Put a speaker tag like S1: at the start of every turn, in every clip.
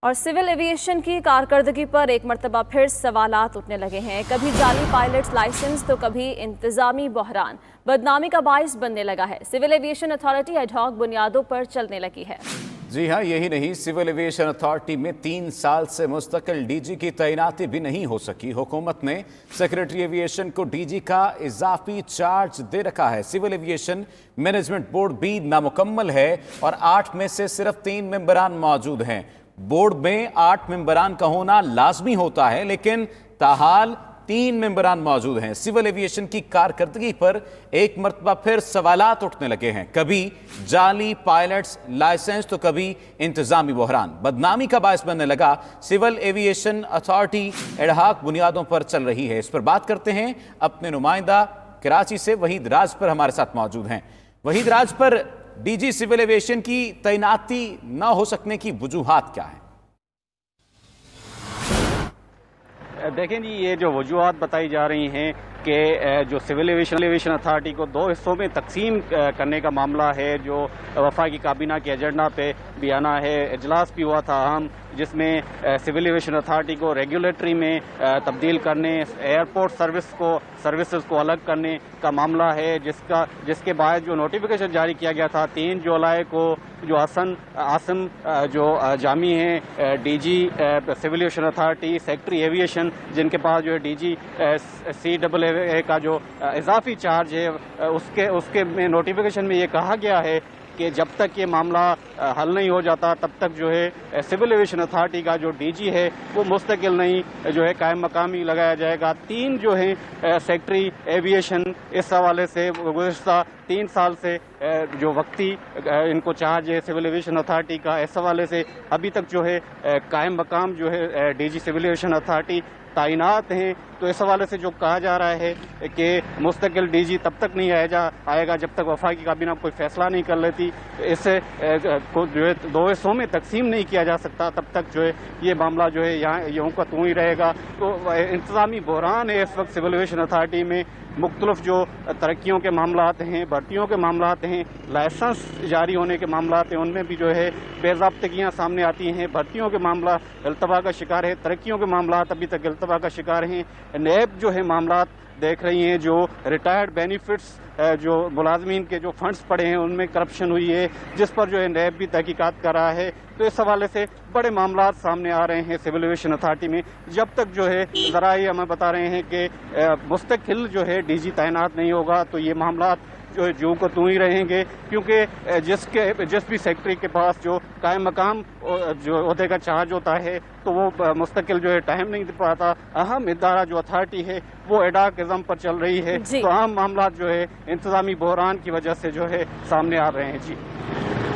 S1: और civil aviation की कारकर्दगी पर एक मरतबा फिर सवालात उठने लगे हैं। कभी जाली पायलट लाइसेंस तो कभी इंतजामी बहरान बदनामी का बाइस बनने लगा है। सिविल एविएशन अथॉरिटी एडहॉक बुनियादों पर चलने लगी है।
S2: जी हाँ, यही नहीं, सिविल एविएशन अथॉरिटी में 3 साल से मुस्तकिल डीजी की तैनाती भी नहीं हो सकी। हुकूमत ने सेक्रेटरी एविएशन को डीजी का इजाफी चार्ज दे रखा है। सिविल एविएशन मैनेजमेंट बोर्ड भी नामुकम्मल है और 8 में से सिर्फ 3 मेंबरान मौजूद हैं। बोर्ड में 8 मेंबरान का होना लाजमी होता है, लेकिन ताहाल 3 मेंबरान मौजूद हैं। सिविल एविएशन की कारकर्दगी पर एक मरतबा फिर सवालात उठने लगे हैं। कभी जाली पायलट्स लाइसेंस तो कभी इंतजामी बहरान बदनामी का बायस बनने लगा। सिविल एविएशन अथॉरिटी एडहॉक बुनियादों पर चल रही है। इस पर बात करते हैं अपने नुमाइंदा कराची से वहीद राज पर हमारे साथ मौजूद हैं। वहीद राज, पर डीजी सिविल एविएशन की तैनाती न हो सकने की वजूहात क्या है?
S3: देखें जी, ये जो वजूहात बताई जा रही हैं कि जो सिविल एविएशन अथॉरिटी को 2 हिस्सों में तकसीम करने का मामला है, जो वफाकी काबीना के एजेंडा पे भी आना है। इजलास भी हुआ था अहम, जिसमें सिविल एविएशन अथॉरिटी को रेगुलेटरी में तब्दील करने, एयरपोर्ट सर्विसेज को अलग करने का मामला है, जिसके बाद जो नोटिफिकेशन जारी किया गया था 3 जुलाई को, जो आसिम जो जामी हैं DG civil aviation authority, secretary aviation, जिनके पास जो है डीजी CAA का जो इजाफी चार्ज है, उसके में नोटिफिकेशन में ये कहा गया है कि जब तक ये मामला हल नहीं हो जाता तब तक जो है सिविल एविएशन अथॉरिटी का जो डीजी है वो मुस्तकिल नहीं जो है कायम मकामी लगाया जाएगा। 3 जो है सेक्रेटरी एविएशन इस हवाले से गुज़िश्ता 3 साल से जो वक्ती इनको चार्ज है सिविल एविएशन अथॉरिटी का, इस हवाले से अभी तक जो है कायम मकाम जो है डीजी सिविल एविएशन अथॉरिटी तैनात हैं। तो इस हवाले से जो कहा जा रहा है कि मुस्तकिल डीजी तब तक नहीं आएगा जब तक वफाकी काबीना कोई फैसला नहीं कर लेती, इससे को जो है 2 हिस्सों में तकसीम नहीं किया जा सकता, तब तक जो है ये मामला जो है यहाँ यूँ का त्यों ही रहेगा। तो इंतजामी बहरान है इस वक्त सिविल एविएशन अथॉरिटी में। मुख्तलिफ जो तरक्कियों के मामलात हैं, भर्तियों के मामलात हैं, लाइसेंस जारी होने के मामलात हैं, उनमें भी जो है बेज़ाब्तगियाँ सामने आती हैं। भर्तियों के मामला इल्तवा का शिकार है, तरक्कियों के मामलात अभी तक इल्तवा का शिकार हैं। नैब जो है मामलात देख रही हैं, जो रिटायर्ड बेनिफिट्स जो मुलाजमीन के जो फंड्स पड़े हैं उनमें करप्शन हुई है, जिस पर जो है नैब भी तहकीकात कर रहा है। तो इस हवाले से बड़े मामलात सामने आ रहे हैं सिविल एविएशन अथॉरिटी में। जब तक जो है ज़रा ये हमें बता रहे हैं कि मुस्तकिल जो है डीजी तैनात नहीं होगा तो ये मामलात जो है जूँ को तू ही रहेंगे, क्योंकि जिस भी सेक्रेटरी के पास जो कायम मकाम जो ओहदे का चार्ज होता है तो वो मुस्तकिल जो है टाइम नहीं दे पाता। अहम इदारा जो अथॉरिटी है वो एडहॉक इज़्म पर चल रही है, तो अहम मामला जो है इंतजामी बहरान की वजह से जो है सामने आ रहे हैं। जी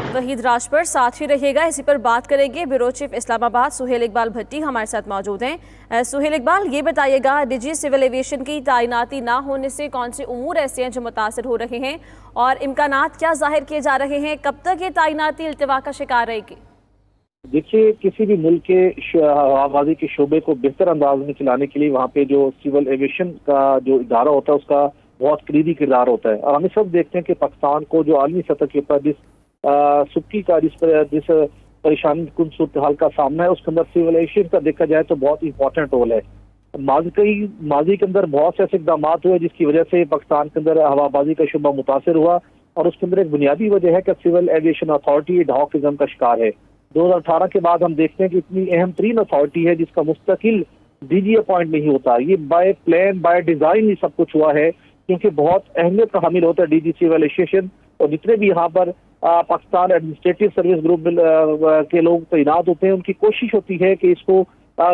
S1: वहीद राज पर साथ ही रहिएगा, इसी पर बात करेंगे। ब्यूरो चीफ इस्लामाबाद सुहेल इकबाल भट्टी हमारे साथ मौजूद हैं। सुहेल इकबाल, ये बताइएगा, डीजी सिविल एविएशन की तैनाती ना होने से कौन से उमूर ऐसे हैं जो मुतासर हो रहे हैं और इम्कानात क्या जाहिर किए जा रहे हैं? कब तक ये तैनाती इल्तवा का शिकार रहेगी?
S4: देखिए, किसी भी मुल्क के हवाबाजी के शोबे को बेहतर अंदाज में चलाने के लिए वहाँ पे जो सिविल एविएशन का जो इदारा होता है उसका बहुत करीबी किरदार होता है। और हम सब देखते हैं कि पाकिस्तान को जो आलमी सतह के ऊपर जिस परेशानी कुन सूरत हाल का सामना है, उसके अंदर सिविल एविएशन का देखा जाए तो बहुत इंपॉर्टेंट रोल है। माजी के अंदर बहुत से ऐसे इकदाम हुए जिसकी वजह से पाकिस्तान के अंदर हवाबाजी का शुबा मुतासर हुआ, और उसके अंदर एक बुनियादी वजह है कि civil aviation authority adhocism का शिकार है। 2018 के बाद हम देखते हैं कि इतनी अहम तरीन अथॉरिटी है जिसका मुस्तकिल डीजी अपॉइंट नहीं होता। ये बाय प्लान बाय डिजाइन ही सब कुछ हुआ है, क्योंकि बहुत अहमियत का हामिल होता है डीजी सिविल एविएशन। और जितने भी यहाँ पर पाकिस्तान एडमिनिस्ट्रेटिव सर्विस ग्रुप के लोग तैनात होते हैं, उनकी कोशिश होती है कि इसको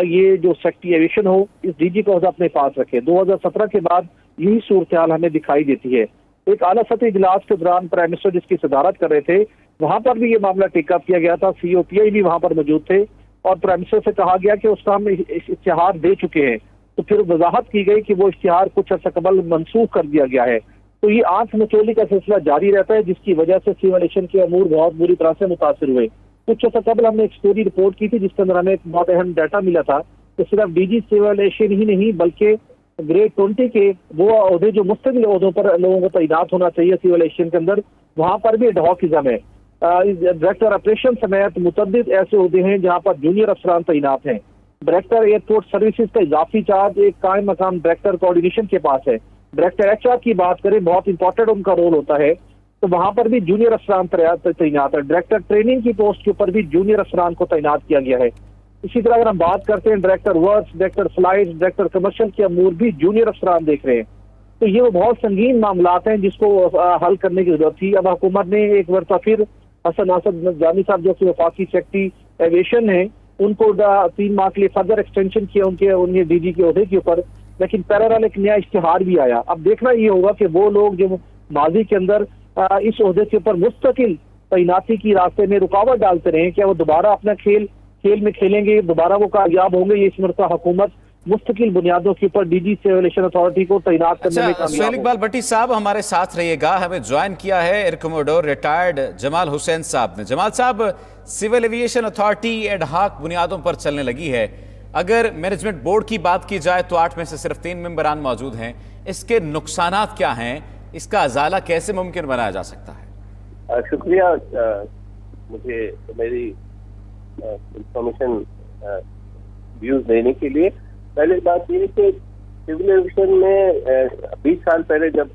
S4: ये जो सेक्रेटरी एविएशन हो इस डीजी को अपने पास रखे। 2017 के बाद यही सूरत हाल हमें दिखाई देती है। एक आला सतही इजलास के दौरान प्राइम मिनिस्टर जिसकी सदारत कर रहे थे, वहां पर भी ये मामला टेकअप किया गया था। COPI भी वहां पर मौजूद थे और प्राइम मिनिस्टर से कहा गया कि उसका हम इश्तिहार दे चुके हैं। तो फिर वजाहत की गई कि वो इश्तिहार कुछ अर्सा कबल मनसूख कर दिया गया है। तो ये आंख मचोली का सिलसिला जारी रहता है, जिसकी वजह से सिविल एविएशन के अमूर बहुत बुरी तरह से मुतासर हुए। कुछ अर्सा कबल हमने एक स्टोरी रिपोर्ट की थी जिसके अंदर हमें एक बहुत अहम डाटा मिला था कि सिर्फ डीजी सिविल एविएशन ही नहीं बल्कि ग्रेड 20 के वो अहदे जो मुस्तकिल अहदों पर लोगों को तैनात होना चाहिए सिविल एविएशन के अंदर, वहां पर भी एडहॉक इज़्म है। डायरेक्टर ऑपरेशन समेत मुतअद्दिद ऐसे ओहदे हैं जहाँ पर जूनियर अफसरान तैनात हैं। डायरेक्टर एयरपोर्ट सर्विसेज का इजाफी चार्ज एक कायम मकाम डायरेक्टर कोऑर्डिनेशन के पास है। डायरेक्टर एचआर की बात करें, बहुत इंपॉर्टेंट उनका रोल होता है, तो वहां पर भी जूनियर अफसरान तैनात है। डायरेक्टर ट्रेनिंग की पोस्ट के ऊपर भी जूनियर अफसरान को तैनात किया गया है। इसी तरह अगर हम बात करते हैं director works, director flight, director commercial के अमूर भी जूनियर अफसरान देख रहे हैं। तो ये वो बहुत संगीन मामलात हैं जिसको हल करने की जरूरत थी। अब हुकूमत ने एक बार फिर हसन असद जानी साहब जो कि वफाकी सेक्रेटरी एविएशन है, उनको 3 माह के लिए फर्दर एक्सटेंशन किया उनके डीजी के ओहदे के ऊपर, लेकिन पैरेलल एक नया इश्तिहार भी आया। अब देखना ये होगा कि वो लोग जो माजी के अंदर इस ओहदे के ऊपर मुस्तकिल तैनाती की रास्ते में रुकावट डालते रहे, क्या वो दोबारा अपना खेल में खेलेंगे, दोबारा वो कामयाब होंगे? ये इस मरतबा हुकूमत मुस्तकिल बुनियादों के ऊपर डीजी सिविल एविएशन अथॉरिटी को तैनात करने में कामयाब
S2: सुहेल इकबाल भट्टी साहब हमारे साथ रहिएगा। हमें ज्वाइन किया है air commodore retired Jamal Hussain साहब ने। जमाल साहब, सिविल एविएशन अथॉरिटी एड हाक बुनियादों पर चलने लगी है। अगर मैनेजमेंट बोर्ड की बात की जाए तो 8 में से सिर्फ 3 मेंबरान मौजूद हैं। इसके नुकसानात क्या हैं? इसका अजाला कैसे मुमकिन बनाया जा सकता है?
S5: शुक्रिया मुझे मेरी इंफॉर्मेशन व्यूज देने के लिए। पहले बात ये कि सिविल एविएशन में 20 साल पहले जब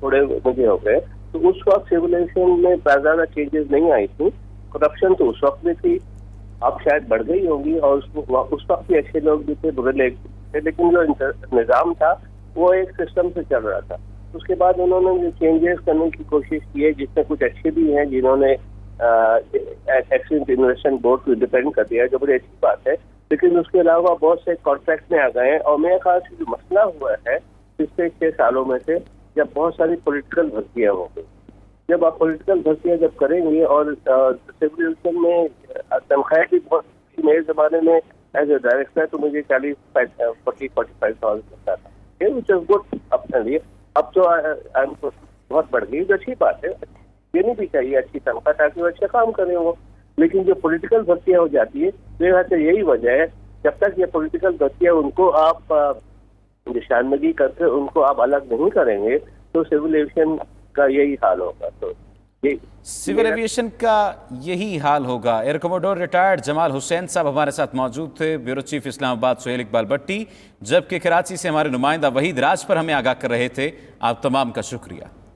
S5: थोड़े मुझे हो गए तो उस वक्त सिविल एविएशन में ज़्यादा चेंजेस नहीं आई थी। करप्शन तो उस वक्त में थी, अब शायद बढ़ गई होगी, और उस वक्त भी अच्छे लोग भी थे, बुरे लोग थे, लेकिन जो निज़ाम था वो एक सिस्टम से चल रहा था। उसके बाद उन्होंने जो चेंजेस करने की कोशिश की है, जिसमें कुछ अच्छे भी हैं, जिन्होंने एक्सीडेंट इन्वेस्टमेंट बोर्ड को इंडिपेंडेंट कर दिया है, जो बड़ी अच्छी बात है, लेकिन उसके अलावा बहुत से कॉन्ट्रैक्ट में आ गए हैं। और मेरे ख्याल से जो मसला हुआ है पिछले 6 सालों में से, जब बहुत सारी पॉलिटिकल भर्तियां हो गई, जब आप पॉलिटिकल भर्तियां जब करेंगे और सिविल एविएशन में तनख्वाह भी बहुत, मेरे ज़माने में एज ए डायरेक्टर तो मुझे 40-45,000 मिलता था, विच इज गुड अपने लिए। अब तो बहुत बढ़ गई, जो अच्छी बात है, देनी भी चाहिए अच्छी तनख्वाह ताकि वो अच्छा काम करें वो। लेकिन जो पॉलिटिकल भर्तियां हो जाती है, मेरे ख्याल से यही वजह है, जब तक ये पॉलिटिकल भर्तियां उनको आप निशानदगी करके उनको आप अलग नहीं करेंगे तो सिविल एविएशन का यही हाल होगा। तो
S2: सिविल एविएशन का यही हाल होगा। Air commodore retired Jamal Hussain साहब हमारे साथ मौजूद थे, ब्यूरो चीफ इस्लामाबाद सुहेल इकबाल भट्टी, जबकि कराची से हमारे नुमाइंदा वहीद राज पर हमें आगाह कर रहे थे। आप तमाम का शुक्रिया।